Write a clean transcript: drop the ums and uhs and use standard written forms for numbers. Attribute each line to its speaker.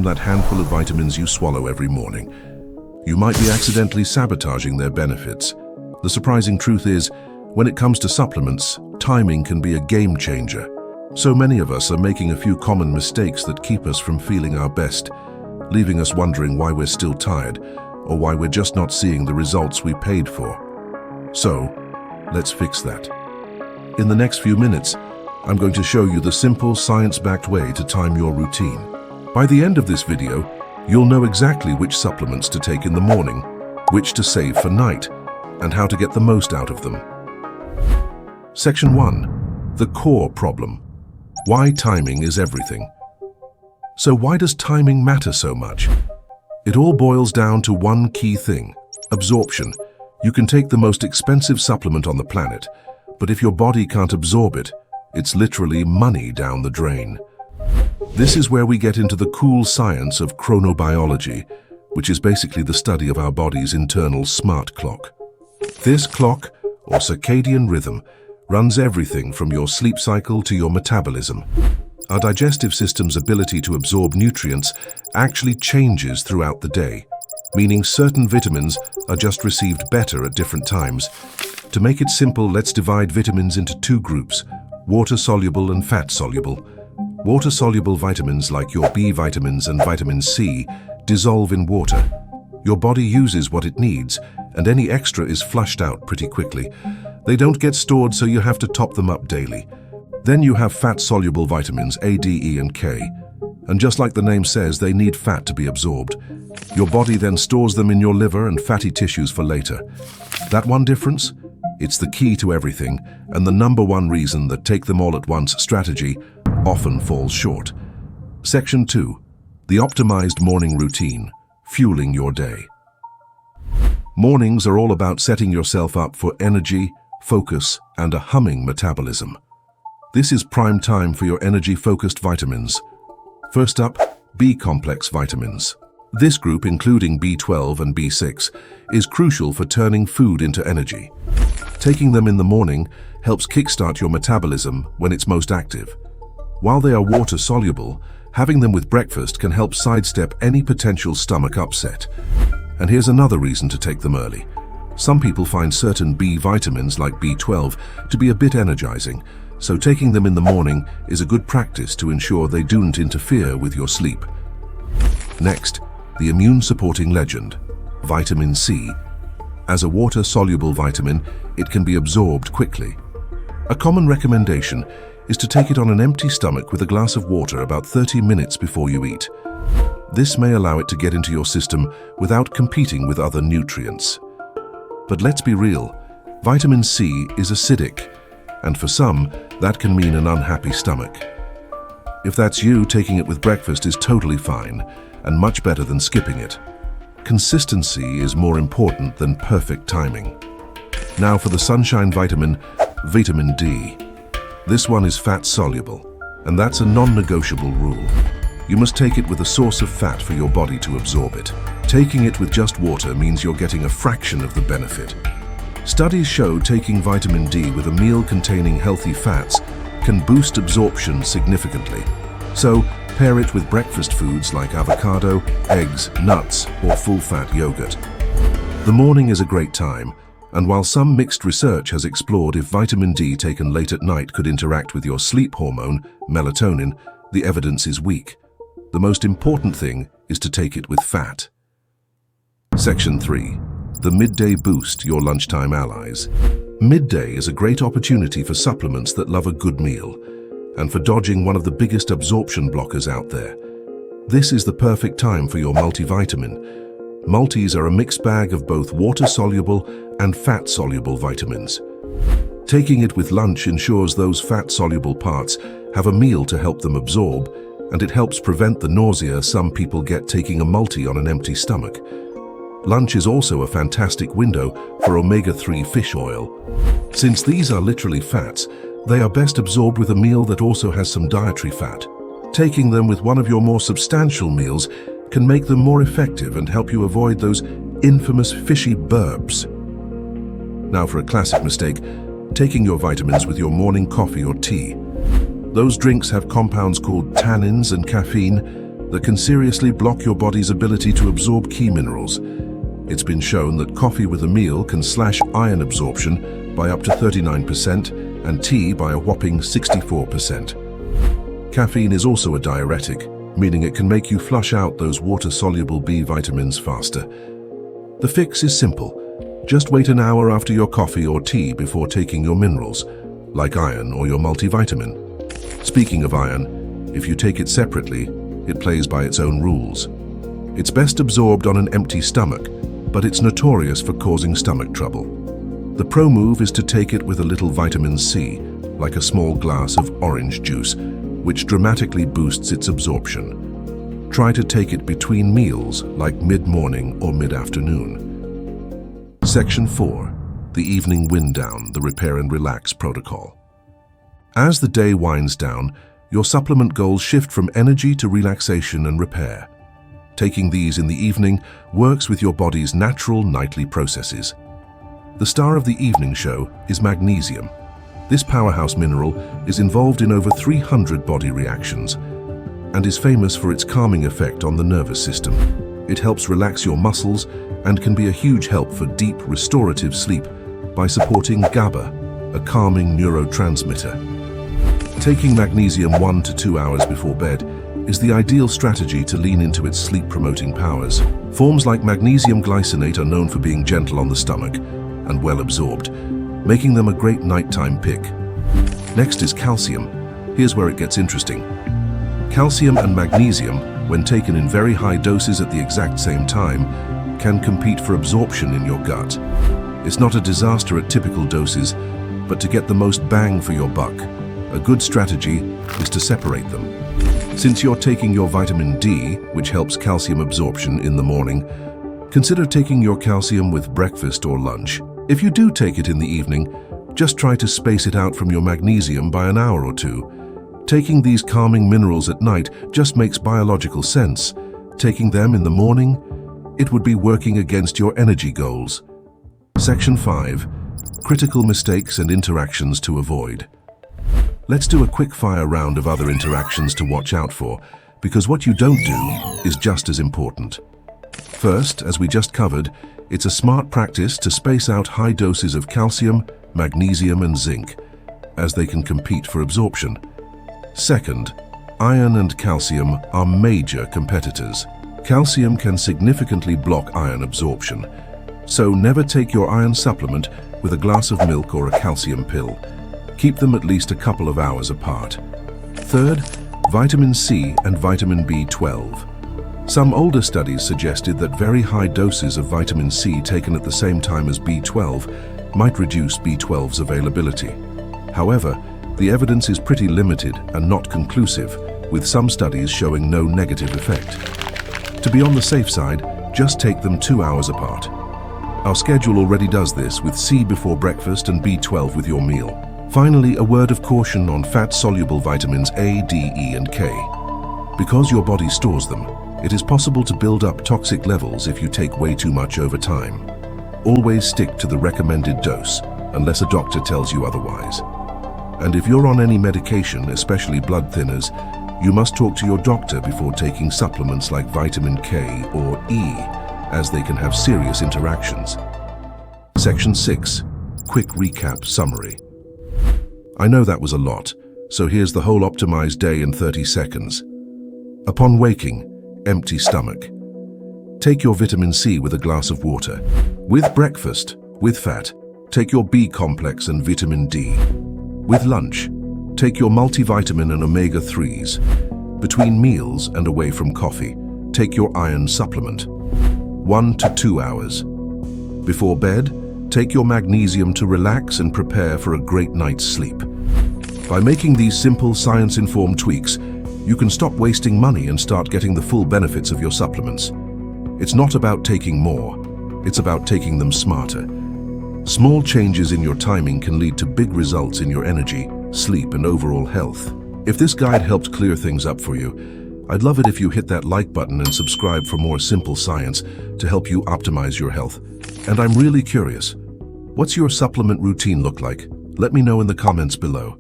Speaker 1: that handful of vitamins you swallow every morning. You might be accidentally sabotaging their benefits. The surprising truth is, when it comes to supplements, timing can be a game changer. So many of us are making a few common mistakes that keep us from feeling our best, leaving us wondering why we're still tired, or why we're just not seeing the results we paid for. So, let's fix that. In the next few minutes, I'm going to show you the simple, science-backed way to time your routine. By the end of this video, you'll know exactly which supplements to take in the morning, which to save for night, and how to get the most out of them. Section 1. The core problem. Why timing is everything. So why does timing matter so much? It all boils down to one key thing: absorption. You can take the most expensive supplement on the planet, but if your body can't absorb it, it's literally money down the drain. This is where we get into the cool science of chronobiology, which is basically the study of our body's internal smart clock. This clock, or circadian rhythm, runs everything from your sleep cycle to your metabolism. Our digestive system's ability to absorb nutrients actually changes throughout the day, meaning certain vitamins are just received better at different times. To make it simple, let's divide vitamins into two groups: water-soluble and fat-soluble. Water-soluble vitamins like your B vitamins and vitamin C dissolve in water. Your body uses what it needs, and any extra is flushed out pretty quickly. They don't get stored, so you have to top them up daily. Then you have fat-soluble vitamins A, D, E, and K. And just like the name says, they need fat to be absorbed. Your body then stores them in your liver and fatty tissues for later. That one difference? It's the key to everything, and the number one reason that take them all at once strategy often falls short. Section 2. The optimized morning routine, fueling your day. Mornings are all about setting yourself up for energy, focus, and a humming metabolism. This is prime time for your energy-focused vitamins. First up, B-complex vitamins. This group, including B12 and B6, is crucial for turning food into energy. Taking them in the morning helps kickstart your metabolism when it's most active. While they are water-soluble, having them with breakfast can help sidestep any potential stomach upset. And here's another reason to take them early. Some people find certain B vitamins, like B12, to be a bit energizing, so taking them in the morning is a good practice to ensure they don't interfere with your sleep. Next, the immune-supporting legend, vitamin C. As a water-soluble vitamin, it can be absorbed quickly. A common recommendation is to take it on an empty stomach with a glass of water about 30 minutes before you eat. This may allow it to get into your system without competing with other nutrients. But let's be real, vitamin C is acidic, and for some, that can mean an unhappy stomach. If that's you, taking it with breakfast is totally fine, and much better than skipping it. Consistency is more important than perfect timing. Now for the sunshine vitamin, vitamin D. This one is fat-soluble, and that's a non-negotiable rule. You must take it with a source of fat for your body to absorb it. Taking it with just water means you're getting a fraction of the benefit. Studies show taking vitamin D with a meal containing healthy fats can boost absorption significantly. So, pair it with breakfast foods like avocado, eggs, nuts, or full-fat yogurt. The morning is a great time, and while some mixed research has explored if vitamin D taken late at night could interact with your sleep hormone, melatonin, the evidence is weak. The most important thing is to take it with fat. Section 3. The midday boost, your lunchtime allies. Midday is a great opportunity for supplements that love a good meal, and for dodging one of the biggest absorption blockers out there. This is the perfect time for your multivitamin. Multis are a mixed bag of both water-soluble and fat-soluble vitamins. Taking it with lunch ensures those fat-soluble parts have a meal to help them absorb, and it helps prevent the nausea some people get taking a multi on an empty stomach. Lunch is also a fantastic window for omega-3 fish oil. Since these are literally fats, they are best absorbed with a meal that also has some dietary fat. Taking them with one of your more substantial meals can make them more effective and help you avoid those infamous fishy burps. Now for a classic mistake, taking your vitamins with your morning coffee or tea. Those drinks have compounds called tannins and caffeine, that can seriously block your body's ability to absorb key minerals. It's been shown that coffee with a meal can slash iron absorption by up to 39% and tea by a whopping 64%. Caffeine is also a diuretic, meaning it can make you flush out those water-soluble B vitamins faster. The fix is simple. Just wait an hour after your coffee or tea before taking your minerals, like iron or your multivitamin. Speaking of iron, if you take it separately, it plays by its own rules. It's best absorbed on an empty stomach, but it's notorious for causing stomach trouble. The pro move is to take it with a little vitamin C, like a small glass of orange juice, which dramatically boosts its absorption. Try to take it between meals, like mid-morning or mid-afternoon. Section 4. The Evening Wind Down, the Repair and Relax Protocol. As the day winds down, your supplement goals shift from energy to relaxation and repair. Taking these in the evening works with your body's natural nightly processes. The star of the evening show is magnesium. This powerhouse mineral is involved in over 300 body reactions and is famous for its calming effect on the nervous system. It helps relax your muscles and can be a huge help for deep, restorative sleep by supporting GABA, a calming neurotransmitter. Taking magnesium 1 to 2 hours before bed is the ideal strategy to lean into its sleep-promoting powers. Forms like magnesium glycinate are known for being gentle on the stomach and well absorbed, making them a great nighttime pick. Next is calcium. Here's where it gets interesting. Calcium and magnesium, when taken in very high doses at the exact same time, can compete for absorption in your gut. It's not a disaster at typical doses, but to get the most bang for your buck, a good strategy is to separate them. Since you're taking your vitamin D, which helps calcium absorption in the morning, consider taking your calcium with breakfast or lunch. If you do take it in the evening, just try to space it out from your magnesium by an hour or two. Taking these calming minerals at night just makes biological sense. Taking them in the morning, it would be working against your energy goals. Section 5. Critical mistakes and interactions to avoid. Let's do a quick-fire round of other interactions to watch out for, because what you don't do is just as important. First, as we just covered, it's a smart practice to space out high doses of calcium, magnesium and zinc, as they can compete for absorption. Second, iron and calcium are major competitors. Calcium can significantly block iron absorption, so never take your iron supplement with a glass of milk or a calcium pill. Keep them at least a couple of hours apart. Third, vitamin C and vitamin B12. Some older studies suggested that very high doses of vitamin C taken at the same time as B12 might reduce B12's availability. However, the evidence is pretty limited and not conclusive, with some studies showing no negative effect. To be on the safe side, just take them 2 hours apart. Our schedule already does this, with C before breakfast and B12 with your meal. Finally, a word of caution on fat-soluble vitamins A, D, E, and K. Because your body stores them, it is possible to build up toxic levels if you take way too much over time. Always stick to the recommended dose, unless a doctor tells you otherwise. And if you're on any medication, especially blood thinners, you must talk to your doctor before taking supplements like vitamin K or E, as they can have serious interactions. Section 6. Quick recap summary. I know that was a lot, so here's the whole optimized day in 30 seconds. Upon waking, empty stomach. Take your vitamin C with a glass of water. With breakfast, with fat, take your B complex and vitamin D. With lunch, take your multivitamin and omega-3s. Between meals and away from coffee, take your iron supplement. 1 to 2 hours. Before bed, take your magnesium to relax and prepare for a great night's sleep. By making these simple, science-informed tweaks, you can stop wasting money and start getting the full benefits of your supplements. It's not about taking more, it's about taking them smarter. Small changes in your timing can lead to big results in your energy, sleep, and overall health. If this guide helped clear things up for you, I'd love it if you hit that like button and subscribe for more simple science to help you optimize your health. And I'm really curious, what's your supplement routine look like? Let me know in the comments below.